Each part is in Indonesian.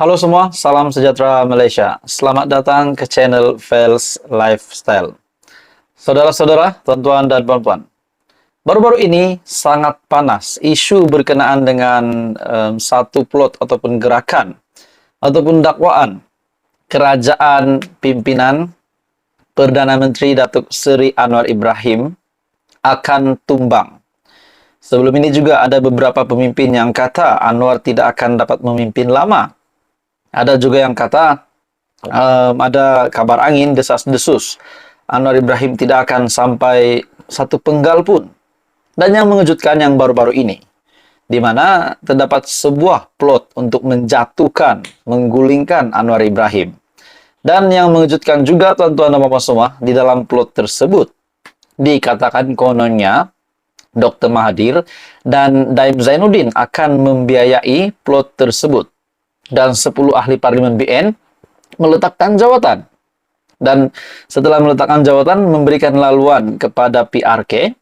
Halo semua, salam sejahtera Malaysia. Selamat datang ke channel Fels Lifestyle. Saudara-saudara, tuan-tuan dan puan-puan. Baru-baru ini sangat panas isu berkenaan dengan satu plot ataupun gerakan ataupun dakwaan kerajaan pimpinan Perdana Menteri Datuk Seri Anwar Ibrahim akan tumbang. Sebelum ini juga ada beberapa pemimpin yang kata Anwar tidak akan dapat memimpin lama. Ada juga yang kata ada kabar angin desas-desus Anwar Ibrahim tidak akan sampai satu penggal pun. Dan yang mengejutkan yang baru-baru ini, di mana terdapat sebuah plot untuk menjatuhkan, menggulingkan Anwar Ibrahim. Dan yang mengejutkan juga tuan-tuan dan puan semua, di dalam plot tersebut dikatakan kononnya Dr. Mahathir dan Daim Zainuddin akan membiayai plot tersebut. Dan 10 ahli parlimen BN meletakkan jawatan. Dan setelah meletakkan jawatan, memberikan laluan kepada PRK.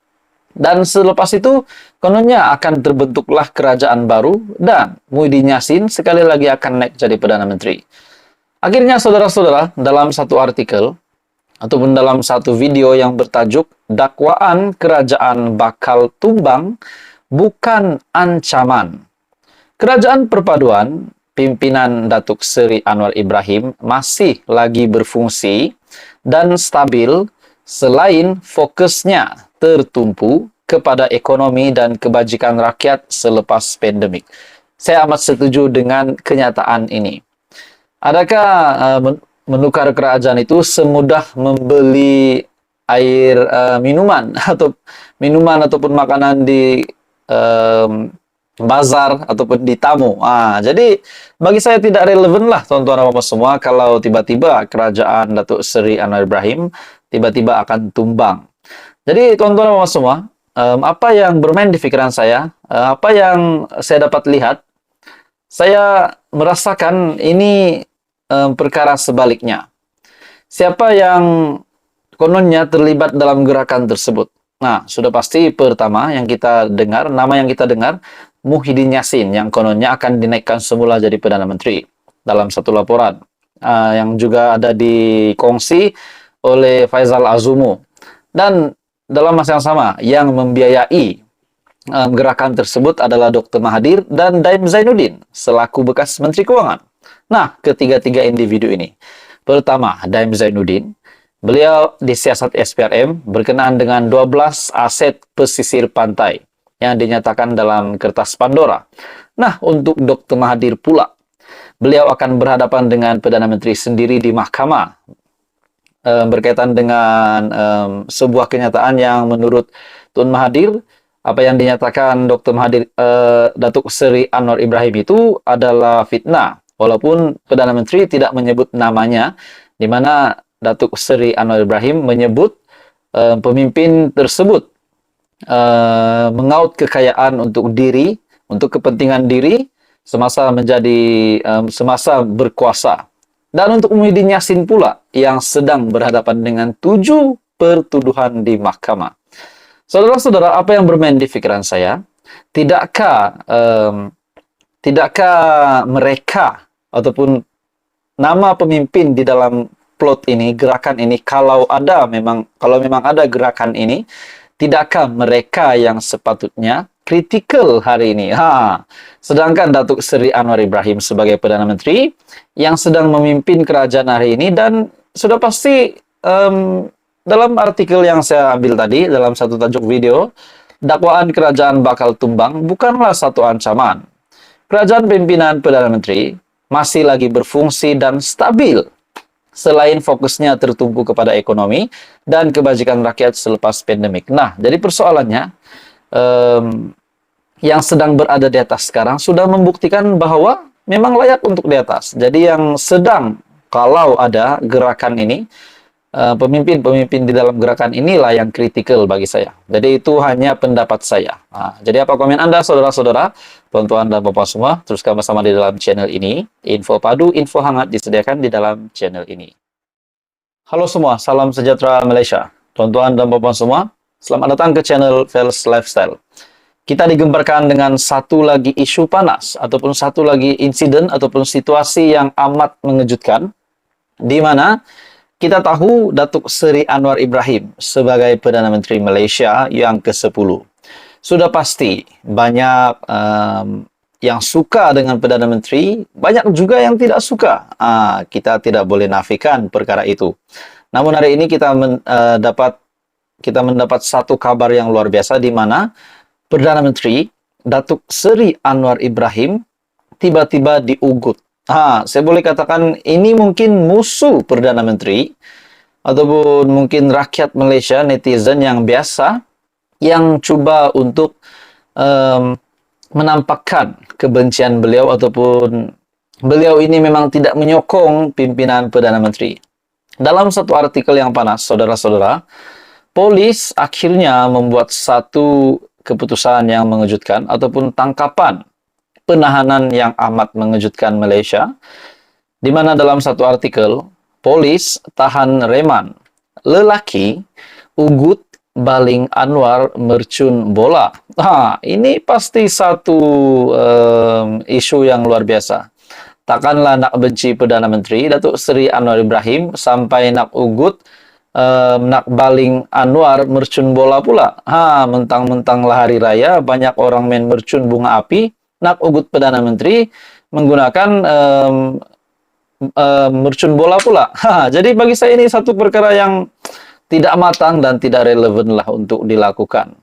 Dan selepas itu, kononnya akan terbentuklah kerajaan baru dan Muhyiddin Yassin sekali lagi akan naik jadi Perdana Menteri. Akhirnya, saudara-saudara, dalam satu artikel, ataupun dalam satu video yang bertajuk Dakwaan Kerajaan Bakal Tumbang Bukan Ancaman. Kerajaan Perpaduan pimpinan Datuk Seri Anwar Ibrahim masih lagi berfungsi dan stabil selain fokusnya tertumpu kepada ekonomi dan kebajikan rakyat selepas pandemik. Saya amat setuju dengan kenyataan ini. Adakah menukar kerajaan itu semudah membeli air minuman atau minuman ataupun makanan di bazar ataupun di tamu. Jadi bagi saya tidak relevan lah tuan-tuan dan puan semua kalau tiba-tiba kerajaan Datuk Seri Anwar Ibrahim tiba-tiba akan tumbang. Jadi tuan-tuan dan puan semua, apa yang bermain di pikiran saya, apa yang saya dapat lihat, saya merasakan ini perkara sebaliknya. Siapa yang kononnya terlibat dalam gerakan tersebut? Nah, sudah pasti pertama yang kita dengar, nama yang kita dengar, Muhyiddin Yassin yang kononnya akan dinaikkan semula jadi Perdana Menteri dalam satu laporan yang juga ada dikongsi oleh Faisal Azumu. Dan dalam masa yang sama, yang membiayai gerakan tersebut adalah Dr. Mahathir dan Daim Zainuddin selaku bekas Menteri Keuangan. Nah, ketiga-tiga individu ini. Pertama, Daim Zainuddin. Beliau disiasat SPRM berkenaan dengan 12 aset pesisir pantai yang dinyatakan dalam kertas Pandora. Nah, untuk Dr. Mahathir pula, beliau akan berhadapan dengan Perdana Menteri sendiri di mahkamah berkaitan dengan sebuah kenyataan yang menurut Tun Mahathir, apa yang dinyatakan Dr. Mahathir Datuk Seri Anwar Ibrahim itu adalah fitnah. Walaupun Perdana Menteri tidak menyebut namanya, di mana Datuk Seri Anwar Ibrahim menyebut pemimpin tersebut mengaut kekayaan untuk diri, untuk kepentingan diri semasa semasa berkuasa. Dan untuk Muhyiddin Yassin pula yang sedang berhadapan dengan 7 pertuduhan di mahkamah. Saudara-saudara, apa yang bermain di pikiran saya? Tidakkah mereka ataupun nama pemimpin di dalam plot ini, gerakan ini, kalau memang ada gerakan ini, tidakkah mereka yang sepatutnya kritikal hari ini? Sedangkan Datuk Seri Anwar Ibrahim sebagai Perdana Menteri yang sedang memimpin kerajaan hari ini, dan sudah pasti dalam artikel yang saya ambil tadi, dalam satu tajuk video, dakwaan kerajaan bakal tumbang bukanlah satu ancaman. Kerajaan pimpinan Perdana Menteri masih lagi berfungsi dan stabil selain fokusnya tertumpu kepada ekonomi dan kebajikan rakyat selepas pandemik. Nah, jadi persoalannya, yang sedang berada di atas sekarang sudah membuktikan bahwa memang layak untuk di atas. Jadi yang sedang, kalau ada gerakan ini, pemimpin-pemimpin di dalam gerakan inilah yang kritikal bagi saya. Jadi itu hanya pendapat saya. Jadi apa komen Anda, saudara-saudara, tuan-tuan dan bapak semua? Teruskan bersama di dalam channel ini. Info padu, info hangat disediakan di dalam channel ini. Halo semua, salam sejahtera Malaysia. Tuan-tuan dan bapak semua, selamat datang ke channel Fels Lifestyle. kita digembarkan dengan satu lagi isu panas ataupun satu lagi insiden ataupun situasi yang amat mengejutkan, di mana kita tahu Datuk Seri Anwar Ibrahim sebagai Perdana Menteri Malaysia yang ke-10. Sudah pasti banyak yang suka dengan Perdana Menteri, banyak juga yang tidak suka. Kita tidak boleh nafikan perkara itu. Namun hari ini kita mendapat satu kabar yang luar biasa, di mana Perdana Menteri Datuk Seri Anwar Ibrahim tiba-tiba diugut. Saya boleh katakan ini mungkin musuh Perdana Menteri ataupun mungkin rakyat Malaysia, netizen yang biasa, yang coba untuk menampakkan kebencian beliau ataupun beliau ini memang tidak menyokong pimpinan Perdana Menteri. Dalam satu artikel yang panas, saudara-saudara, polis akhirnya membuat satu keputusan yang mengejutkan ataupun tangkapan penahanan yang amat mengejutkan Malaysia, di mana dalam satu artikel, polis tahan reman lelaki ugut baling Anwar mercun bola. Ini pasti satu isu yang luar biasa. Takkanlah nak benci Perdana Menteri Datuk Seri Anwar Ibrahim sampai nak ugut, nak baling Anwar mercun bola pula. Mentang-mentang lah hari raya, banyak orang main mercun bunga api, nak ugut Perdana Menteri menggunakan mercun bola pula. Jadi bagi saya ini satu perkara yang tidak matang dan tidak relevan lah untuk dilakukan.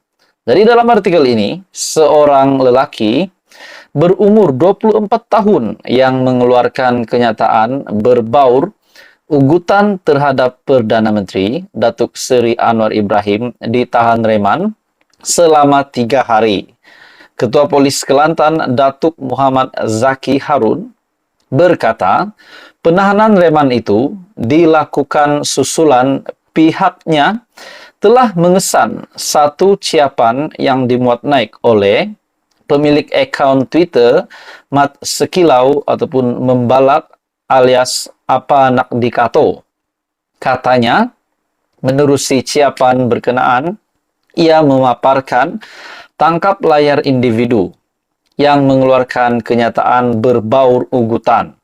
Jadi dalam artikel ini, seorang lelaki berumur 24 tahun yang mengeluarkan kenyataan berbaur ugutan terhadap Perdana Menteri Datuk Seri Anwar Ibrahim ditahan reman selama 3 hari. Ketua Polis Kelantan Datuk Muhammad Zaki Harun berkata, penahanan reman itu dilakukan susulan pihaknya telah mengesan satu ciapan yang dimuat naik oleh pemilik akaun Twitter Mat Sekilau ataupun Membalak alias Apa Nak Dikato. Katanya, menerusi ciapan berkenaan, ia memaparkan tangkap layar individu yang mengeluarkan kenyataan berbaur ugutan.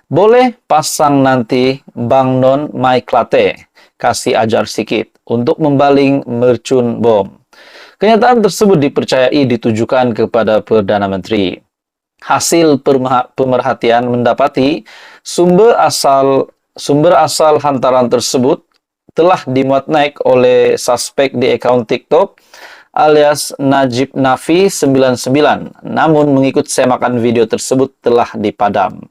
Boleh pasang nanti Bang Non Mai Klate, kasih ajar sikit untuk membaling mercun bom. Kenyataan tersebut dipercayai ditujukan kepada Perdana Menteri. Hasil pemerhatian mendapati sumber asal hantaran tersebut telah dimuat naik oleh suspek di akaun TikTok alias Najib Nafi 99. Namun mengikut semakan video tersebut telah dipadam.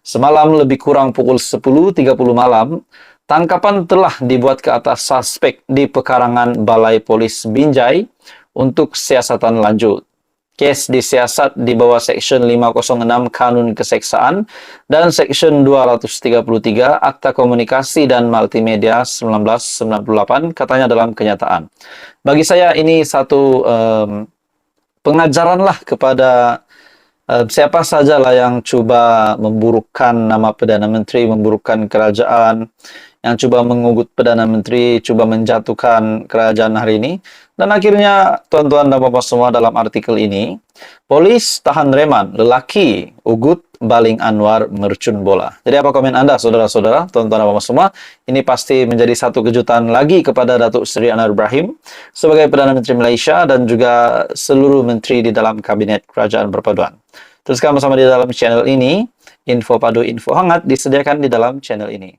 Semalam lebih kurang pukul 10.30 malam, tangkapan telah dibuat ke atas suspek di pekarangan Balai Polis Binjai untuk siasatan lanjut. Kes disiasat di bawah Seksyen 506 Kanun Keseksaan dan Seksyen 233 Akta Komunikasi dan Multimedia 1998, katanya dalam kenyataan. Bagi saya ini satu pengajaran lah kepada siapa sajalah yang coba memburukkan nama Perdana Menteri, memburukkan kerajaan, yang coba mengugut Perdana Menteri, coba menjatuhkan kerajaan hari ini. Dan akhirnya, tuan-tuan dan bapak semua, dalam artikel ini, polis tahan reman lelaki ugut baling Anwar mercun bola. Jadi apa komen Anda, saudara-saudara, tuan-tuan dan bapak semua? Ini pasti menjadi satu kejutan lagi kepada Datuk Seri Anwar Ibrahim sebagai Perdana Menteri Malaysia dan juga seluruh menteri di dalam Kabinet Kerajaan Perpaduan. Teruskan bersama di dalam channel ini. Info padu, info hangat disediakan di dalam channel ini.